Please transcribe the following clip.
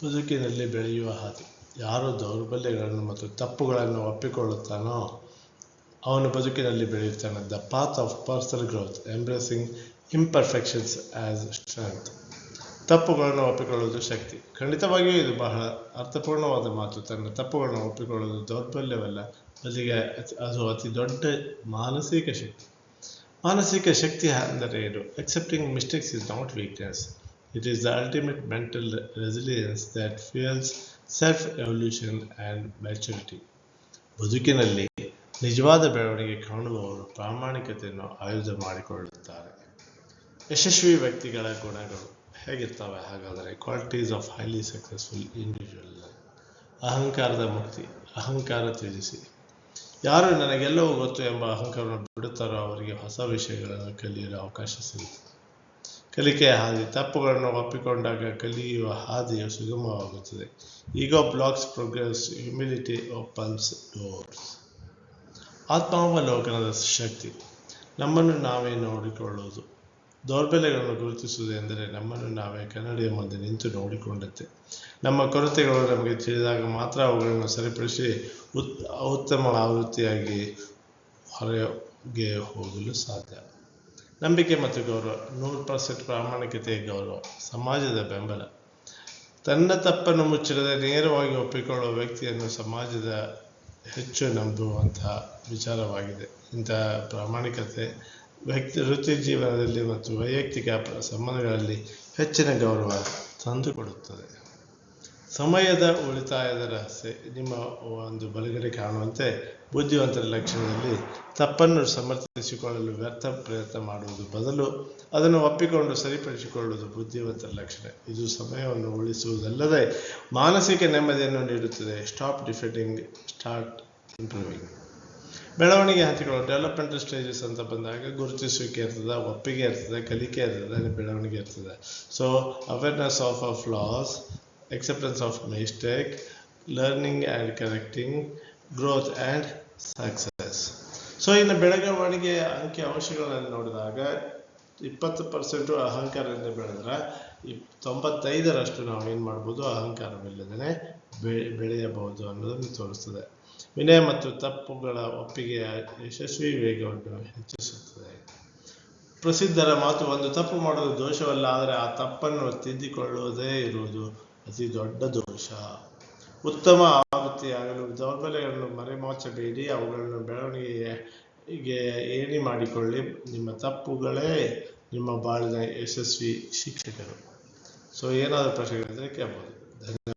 ಬದುಕಿನಲ್ಲಿ ಬೆಳೆಯುವ ಹಾದಿ. ಯಾರು ದೌರ್ಬಲ್ಯಗಳನ್ನು ಮತ್ತು ತಪ್ಪುಗಳನ್ನು ಒಪ್ಪಿಕೊಳ್ಳುತ್ತಾನೋ ಅವನು ಬದುಕಿನಲ್ಲಿ ಬೆಳೆಯುತ್ತಾನೆ. The path of personal growth, embracing imperfections as strength. ತಪ್ಪುಗಳನ್ನು ಒಪ್ಪಿಕೊಳ್ಳುವುದು ಶಕ್ತಿ. ಖಂಡಿತವಾಗಿಯೂ ಇದು ಬಹಳ ಅರ್ಥಪೂರ್ಣವಾದ ಮಾತು. ತನ್ನ ತಪ್ಪುಗಳನ್ನು ಒಪ್ಪಿಕೊಳ್ಳುವುದು ದೌರ್ಬಲ್ಯವಲ್ಲ, ಬದಲಿಗೆ ಅದು ಅತಿ ದೊಡ್ಡ ಮಾನಸಿಕ ಶಕ್ತಿ. ಮಾನಸಿಕ ಶಕ್ತಿ ಅಂದರೆ ಏನು? Accepting mistakes is not weakness. It is the ultimate mental resilience that fuels self-evolution and maturity. ಬದುಕಿನಲ್ಲಿ ನಿಜವಾದ ಬೆಳವಣಿಗೆ ಕಾಣುವವರು ಪ್ರಾಮಾಣಿಕತೆಯನ್ನು ಆಯುಧ ಮಾಡಿಕೊಳ್ಳುತ್ತಾರೆ. ಯಶಸ್ವಿ ವ್ಯಕ್ತಿಗಳ ಗುಣಗಳು ಹೇಗಿರ್ತವೆ ಹಾಗಾದರೆ? Qualities of highly successful individual. ಅಹಂಕಾರದ ಮುಕ್ತಿ. ಅಹಂಕಾರ ತ್ಯಜಿಸಿ. ಯಾರು ನನಗೆಲ್ಲವೂ ಗೊತ್ತು ಎಂಬ ಅಹಂಕಾರವನ್ನು ಬಿಡುತ್ತಾರೋ ಅವರಿಗೆ ಹೊಸ ವಿಷಯಗಳನ್ನು ಕಲಿಯಲು ಅವಕಾಶ ಸಿಗುತ್ತದೆ. ಕಲಿಕೆಯ ಹಾದಿ. ತಪ್ಪುಗಳನ್ನು ಒಪ್ಪಿಕೊಂಡಾಗ ಕಲಿಯುವ ಹಾದಿಯು ಸುಗಮವಾಗುತ್ತದೆ. Ego blocks progress, humility opens doors. ಆತ್ಮಾವಲೋಕನದ ಶಕ್ತಿ. ನಮ್ಮನ್ನು ನಾವೇ ನೋಡಿಕೊಳ್ಳುವುದು. ದೌರ್ಬಲ್ಯಗಳನ್ನು ಗುರುತಿಸುವುದು ಎಂದರೆ ನಮ್ಮನ್ನು ನಾವೇ ಕನ್ನಡಿಯ ಮುಂದೆ ನಿಂತು ನೋಡಿಕೊಂಡಂತೆ. ನಮ್ಮ ಕೊರತೆಗಳು ನಮಗೆ ತಿಳಿದಾಗ ಮಾತ್ರ ಅವುಗಳನ್ನು ಸರಿಪಡಿಸಿ ಉತ್ತಮ ಆವೃತ್ತಿಯಾಗಿ ಹೊರಗೆ ಹೋಗಲು ಸಾಧ್ಯ. ನಂಬಿಕೆ ಮತ್ತು ಗೌರವ. 100% ಪ್ರಾಮಾಣಿಕತೆಯ ಗೌರವ. ಸಮಾಜದ ಬೆಂಬಲ. ತನ್ನ ತಪ್ಪನ್ನು ಮುಚ್ಚಿಡದೆ ನೇರವಾಗಿ ಒಪ್ಪಿಕೊಳ್ಳುವ ವ್ಯಕ್ತಿಯನ್ನು ಸಮಾಜದ ಹೆಚ್ಚು ನಂಬುವಂತಹ ವಿಚಾರವಾಗಿದೆ. ಇಂತಹ ಪ್ರಾಮಾಣಿಕತೆ ವೃತ್ತಿ ಜೀವನದಲ್ಲಿ ಮತ್ತು ವೈಯಕ್ತಿಕ ಸಂಬಂಧಗಳಲ್ಲಿ ಹೆಚ್ಚಿನ ಗೌರವ ತಂದುಕೊಡುತ್ತದೆ. ಸಮಯದ ಉಳಿತಾಯದ ರಹಸ್ಯ. ನಿಮ್ಮ ಒಂದು ಬಲಗಡೆ ಕಾಣುವಂತೆ ಬುದ್ಧಿವಂತರ ಲಕ್ಷಣದಲ್ಲಿ ತಪ್ಪನ್ನು ಸಮರ್ಥಿಸಿಕೊಳ್ಳಲು ವ್ಯರ್ಥ ಪ್ರಯತ್ನ ಮಾಡುವುದು ಬದಲು ಅದನ್ನು ಒಪ್ಪಿಕೊಂಡು ಸರಿಪಡಿಸಿಕೊಳ್ಳುವುದು ಬುದ್ಧಿವಂತರ ಲಕ್ಷಣ. ಇದು ಸಮಯವನ್ನು ಉಳಿಸುವುದಲ್ಲದೆ ಮಾನಸಿಕ ನೆಮ್ಮದಿಯನ್ನು ನೀಡುತ್ತದೆ. Stop defending, start improving. ಬೆಳವಣಿಗೆ ಹಂತಗಳು. ಡೆವಲಪ್ಮೆಂಟಲ್ ಸ್ಟೇಜಸ್ ಅಂತ ಬಂದಾಗ ಗುರುತಿಸುವಿಕೆ ಇರ್ತದೆ, ಒಪ್ಪಿಗೆ ಇರ್ತದೆ, ಕಲಿಕೆ ಇರ್ತದೆ, ಬೆಳವಣಿಗೆ ಇರ್ತದೆ. So awareness of flaws, acceptance of mistake, learning and correcting, growth and success. So ಇನ್ನು ಬೆಳವಣಿಗೆಯ ಅಂಕಿ ಅಂಶಗಳನ್ನು ನೋಡಿದಾಗ 20% ಅಹಂಕಾರದಿಂದ ಬೆಳೆದ್ರೆ 95% ನಾವು ಏನು ಮಾಡ್ಬೋದು, ಅಹಂಕಾರವಿಲ್ಲದೇ ಬೆಳೆಯಬಹುದು ಅನ್ನೋದನ್ನು ತೋರಿಸ್ತದೆ. ವಿನಯ ಮತ್ತು ತಪ್ಪುಗಳ ಒಪ್ಪಿಗೆಯ ಯಶಸ್ವಿ ವೇಗವನ್ನು ಹೆಚ್ಚಿಸುತ್ತದೆ. ಪ್ರಸಿದ್ಧರ ಮಾತು, ಒಂದು ತಪ್ಪು ಮಾಡುವುದು ದೋಷವಲ್ಲ, ಆದರೆ ಆ ತಪ್ಪನ್ನು ತಿದ್ದಿಕೊಳ್ಳುವುದೇ ಇರುವುದು ಅತಿ ದೊಡ್ಡ ದೋಷ. ಉತ್ತಮ ಆವೃತ್ತಿಯಾಗಲು ದೌರ್ಬಲ್ಯಗಳನ್ನು ಮರೆಮಾಚಬೇಡಿ, ಅವುಗಳನ್ನು ಬೆಳವಣಿಗೆಗೆ ಏಣಿ ಮಾಡಿಕೊಳ್ಳಿ. ನಿಮ್ಮ ತಪ್ಪುಗಳೇ ನಿಮ್ಮ ಬಾಳಿನ ಯಶಸ್ವಿ ಶಿಕ್ಷಕರು. ಸೊ ಏನಾದರೂ ಪ್ರಶ್ನೆಗಳಿದ್ರೆ ಕೇಳ್ಬೋದು. ಧನ್ಯವಾದ.